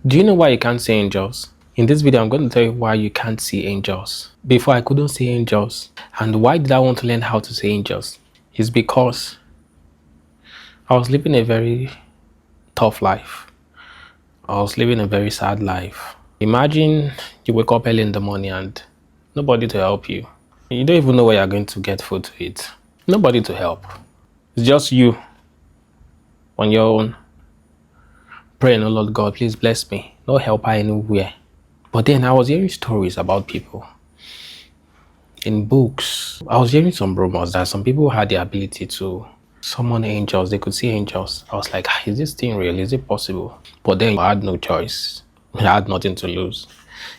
Do you know why you can't see angels? In this video, I'm going to tell you why you can't see angels. Before, I couldn't see angels. And why did I want to learn how to see angels? It's because I was living a very tough life. I was living a very sad life. Imagine you wake up early in the morning and nobody to help you. You don't even know where you're going to get food to eat. Nobody to help. It's just you on your own. Praying, oh Lord God, please bless me. No helper anywhere. But then I was hearing stories about people. In books, I was hearing some rumors that some people had the ability to summon angels. They could see angels. I was like, is this thing real? Is it possible? But then I had no choice. I had nothing to lose.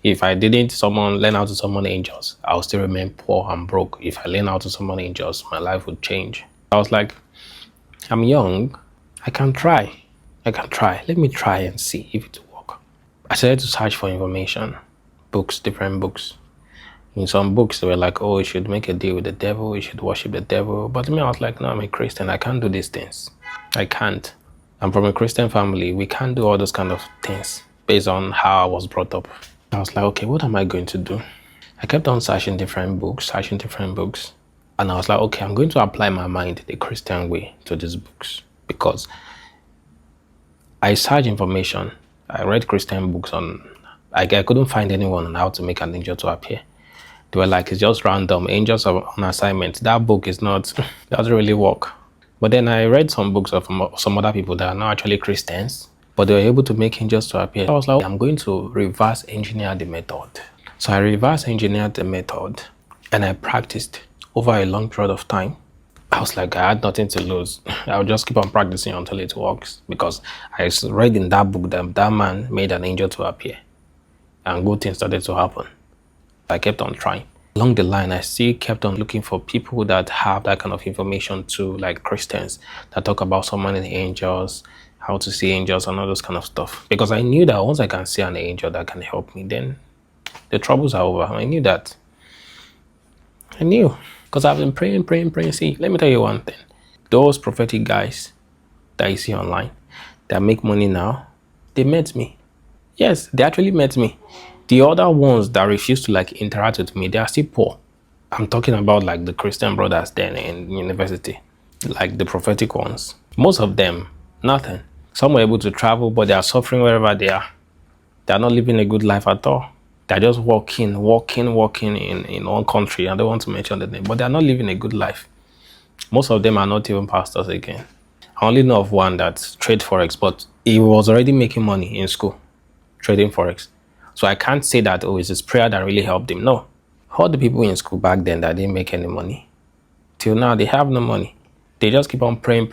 If I didn't learn how to summon angels, I would still remain poor and broke. If I learn how to summon angels, my life would change. I was like, I'm young. I can try. Let me try and see if it will work. I started to search for information, books, different books. In some books, they were like, oh, you should make a deal with the devil, you should worship the devil. But me, I was like, no, I'm a Christian. I can't do these things. I can't. I'm from a Christian family. We can't do all those kind of things based on how I was brought up. I was like, okay, what am I going to do? I kept on searching different books. And I was like, okay, I'm going to apply my mind the Christian way to these books because I searched information. I read Christian books on, I couldn't find anyone on how to make an angel to appear. They were like, it's just random. Angels are on assignment. That book is not, doesn't really work. But then I read some books of some other people that are not actually Christians, but they were able to make angels to appear. I was like, I'm going to reverse engineer the method. So I reverse engineered the method and I practiced over a long period of time. I was like, I had nothing to lose. I'll just keep on practicing until it works because I read in that book that that man made an angel to appear and good things started to happen. I kept on trying. Along the line, I still kept on looking for people that have that kind of information too, like Christians that talk about summoning angels, how to see angels and all those kind of stuff. Because I knew that once I can see an angel that can help me, then the troubles are over. I knew that. I knew. Because I've been praying. See, let me tell you one thing. Those prophetic guys that you see online that make money now, they met me. Yes, they actually met me. The other ones that refuse to like interact with me, they are still poor. I'm talking about like the Christian brothers then in university, like the prophetic ones. Most of them, nothing. Some were able to travel, but they are suffering wherever they are. They are not living a good life at all. They're just walking in one country. I don't want to mention the name, but they're not living a good life. Most of them are not even pastors again. I only know of one that trade Forex, but he was already making money in school, trading Forex. So I can't say that, oh, it's his prayer that really helped him. No. All the people in school back then that didn't make any money, till now, they have no money. They just keep on praying.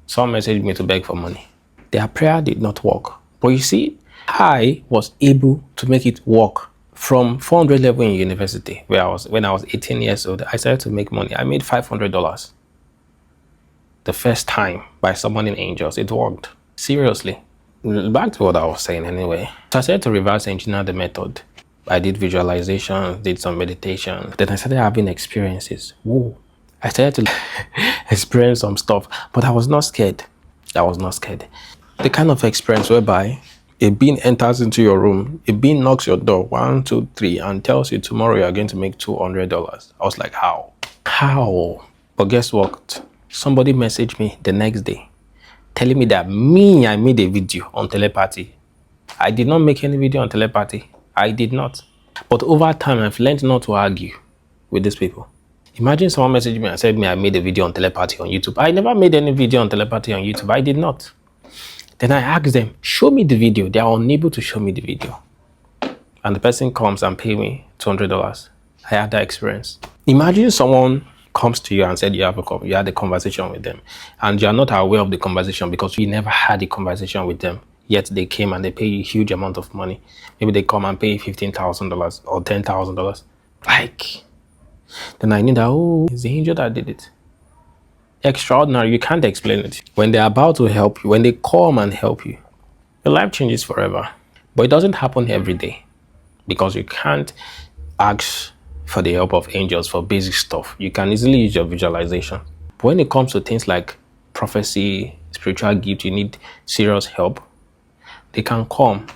Some messaged me to beg for money. Their prayer did not work. But you see, I was able to make it work. From 400 level in university, when I was 18 years old, I started to make money. I made $500. The first time by summoning angels, it worked. Seriously. Back to what I was saying anyway. So I started to reverse engineer the method. I did visualization, did some meditation. Then I started having experiences. Whoa. I started to experience some stuff, but I was not scared. The kind of experience whereby a being enters into your room, a being knocks your door 1, 2, 3 and tells you tomorrow you are going to make $200. I was like, how? But guess what? Somebody messaged me the next day telling me that I made a video on telepathy. I did not make any video on telepathy. I did not. But over time, I've learned not to argue with these people. Imagine someone messaged me and said I made a video on telepathy on YouTube. I never made any video on telepathy on YouTube. I did not. Then I asked them, show me the video. They are unable to show me the video. And the person comes and pay me $200. I had that experience. Imagine someone comes to you and said you had a conversation with them and you are not aware of the conversation because you never had a conversation with them, yet they came and they pay you a huge amount of money. Maybe they come and pay $15,000 or $10,000. Like, then I knew that, oh, it's the angel that did it. Extraordinary. You can't explain it. When they're about to help you, when they come and help you, your life changes forever. But it doesn't happen every day because you can't ask for the help of angels for basic stuff. You can easily use your visualization. But when it comes to things like prophecy, spiritual gift, you need serious help. They can come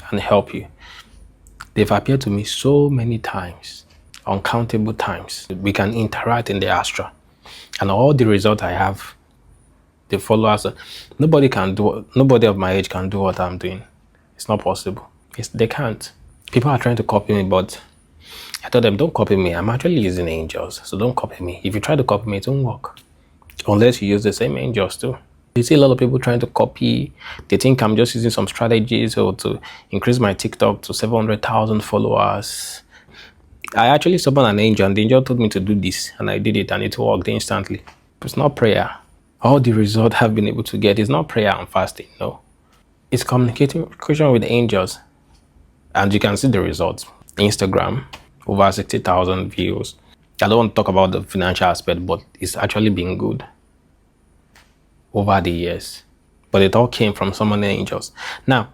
and help you. They've appeared to me so many times, uncountable times. We can interact in the astral, and all the results I have, the followers, nobody of my age can do what I'm doing. It's not possible. They can't. People are trying to copy me, but I told them, don't copy me. I'm actually using angels, so don't copy me. If you try to copy me, it won't work. Unless you use the same angels too. You see a lot of people trying to copy. They think I'm just using some strategies or to increase my TikTok to 700,000 followers. I actually summoned an angel, and the angel told me to do this, and I did it, and it worked instantly. It's not prayer. All the result I've been able to get is not prayer and fasting, no. It's communication with angels, and you can see the results. Instagram, over 60,000 views. I don't want to talk about the financial aspect, but it's actually been good over the years. But it all came from summoning angels. Now,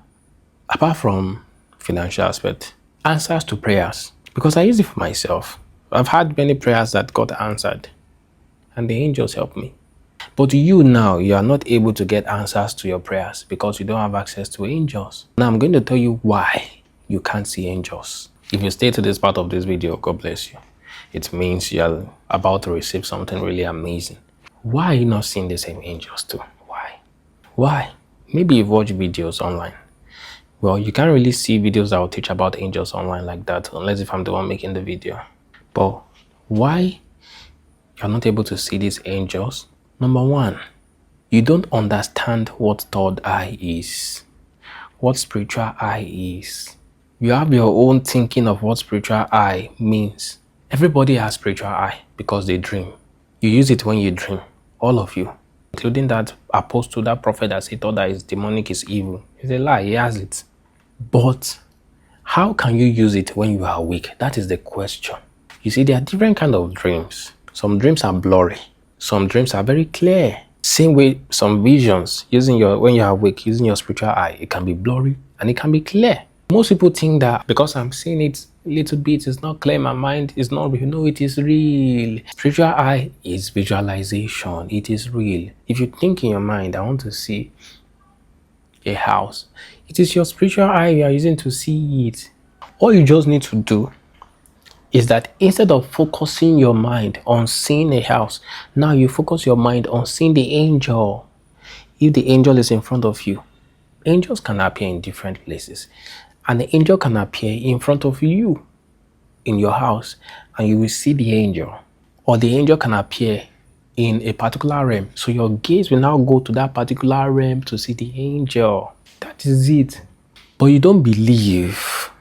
apart from financial aspect, answers to prayers. Because I use it for myself. I've had many prayers that got answered, and the angels help me. But you now, you are not able to get answers to your prayers because you don't have access to angels. Now I'm going to tell you why you can't see angels. If you stay to this part of this video, God bless you. It means you're about to receive something really amazing. Why are you not seeing the same angels too? Why? Maybe you've watched videos online. Well, you can't really see videos that will teach about angels online like that, unless if I'm the one making the video. But why you're not able to see these angels? Number one, you don't understand what third eye is, what spiritual eye is. You have your own thinking of what spiritual eye means. Everybody has spiritual eye because they dream. You use it when you dream, all of you, including that apostle, that prophet that said thought that is demonic, is evil. It's a lie, he has it. But how can you use it when you are awake? That is the question. You see, there are different kinds of dreams. Some dreams are blurry. Some dreams are very clear. Same way, some visions, when you are awake, using your spiritual eye, it can be blurry and it can be clear. Most people think that because I'm seeing it a little bit, it's not clear, my mind is not real. No, it is real. Spiritual eye is visualization. It is real. If you think in your mind, I want to see a house, it is your spiritual eye you are using to see it. All you just need to do is that instead of focusing your mind on seeing a house, now you focus your mind on seeing the angel. If the angel is in front of you, angels can appear in different places. And the angel can appear in front of you in your house, and you will see the angel. Or the angel can appear in a particular realm. So your gaze will now go to that particular realm to see the angel. That is it. But you don't believe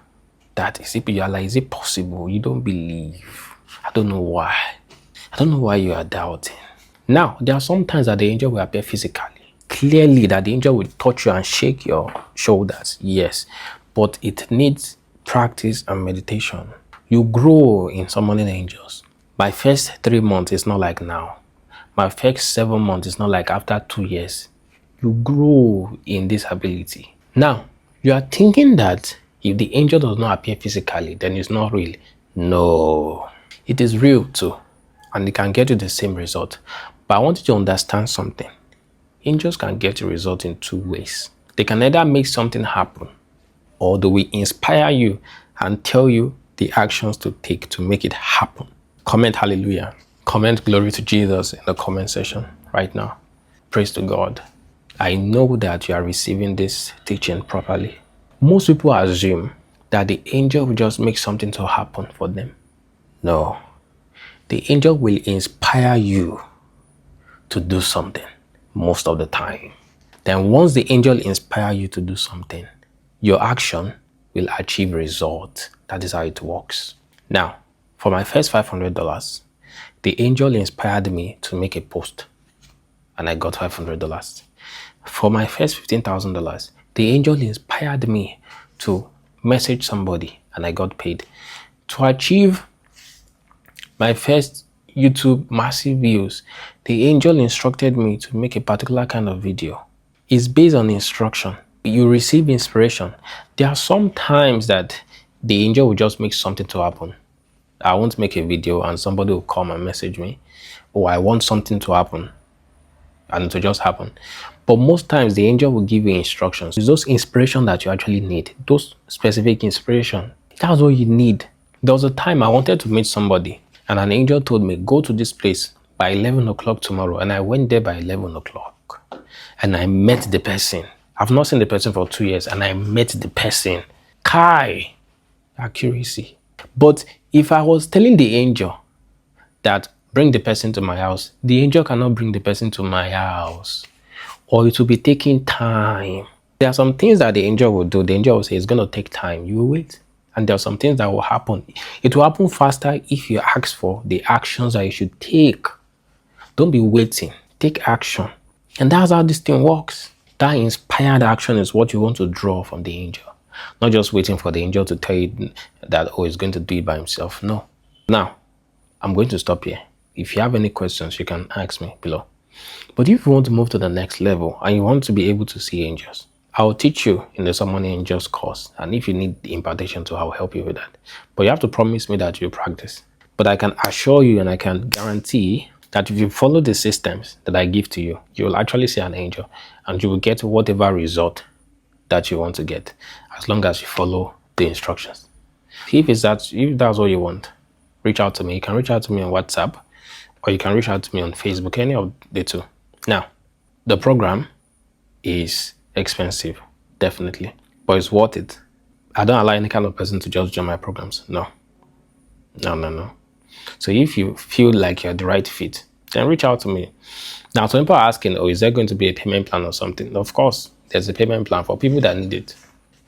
that. Is it possible? You don't believe. I don't know why. I don't know why you are doubting. Now, there are some times that the angel will appear physically. Clearly that the angel will touch you and shake your shoulders. Yes. But it needs practice and meditation. You grow in summoning angels. My first 3 months is not like now. My first 7 months is not like after 2 years. You grow in this ability. Now, you are thinking that if the angel does not appear physically, then it's not real. No, it is real too. And it can get you the same result. But I want you to understand something. Angels can get a result in 2 ways. They can either make something happen, or they will inspire you and tell you the actions to take to make it happen. Comment hallelujah. Comment glory to Jesus in the comment section right now. Praise to God. I know that you are receiving this teaching properly. Most people assume that the angel will just make something to happen for them. No. The angel will inspire you to do something most of the time. Then once the angel inspires you to do something, your action will achieve result. That is how it works. Now, for my first $500, the angel inspired me to make a post, and I got $500. For my first $15,000, the angel inspired me to message somebody, and I got paid. To achieve my first YouTube massive views, the angel instructed me to make a particular kind of video. It's based on instruction. You receive inspiration. There are some times that the angel will just make something to happen. I want to make a video and somebody will come and message me, oh, I want something to happen, and it will just happen. But most times the angel will give you instructions. It's those inspiration that you actually need. Those specific inspiration. That's what you need. There was a time I wanted to meet somebody and an angel told me, go to this place by 11 o'clock tomorrow. And I went there by 11 o'clock and I met the person. I've not seen the person for 2 years and I met the person. Kai, accuracy. But if I was telling the angel that bring the person to my house, the angel cannot bring the person to my house, or it will be taking time. There are some things that the angel will do. The angel will say it's going to take time. You will wait. And there are some things that will happen. It will happen faster if you ask for the actions that you should take. Don't be waiting. Take action. And that's how this thing works. That inspired action is what you want to draw from the angel. Not just waiting for the angel to tell you that, oh, he's going to do it by himself. No. Now, I'm going to stop here. If you have any questions, you can ask me below. But if you want to move to the next level and you want to be able to see angels, I'll teach you in the Summoning Angels course. And if you need the impartation too, I'll help you with that. But you have to promise me that you practice. But I can assure you and I can guarantee that if you follow the systems that I give to you, you will actually see an angel and you will get whatever result that you want to get, as long as you follow the instructions. If that's what you want, reach out to me. You can reach out to me on WhatsApp or you can reach out to me on Facebook, any of the two. Now, the program is expensive, definitely, but it's worth it. I don't allow any kind of person to just join my programs. No. So if you feel like you're the right fit, then reach out to me. Now, some people are asking, oh, is there going to be a payment plan or something? Of course, there's a payment plan for people that need it.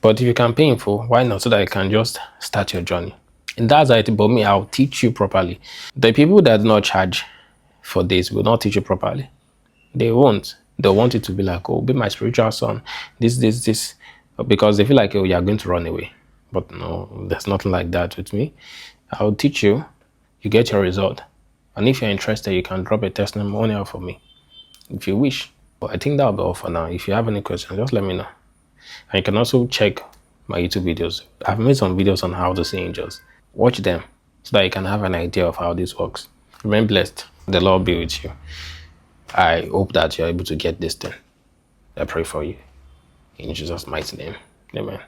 But if you can pay in full, why not? So that you can just start your journey. And that's it. But me, I'll teach you properly. The people that do not charge for this will not teach you properly. They won't. They want it to be like, oh, be my spiritual son. This. Because they feel like, oh, you're going to run away. But no, there's nothing like that with me. I'll teach you. You get your result. And if you're interested, you can drop a testimonial for me if you wish. But I think that'll be all for now. If you have any questions, just let me know. And you can also check my YouTube videos. I've made some videos on how to see angels. Watch them so that you can have an idea of how this works. Remain blessed. The Lord be with you. I hope that you're able to get this thing. I pray for you. In Jesus' mighty name. Amen.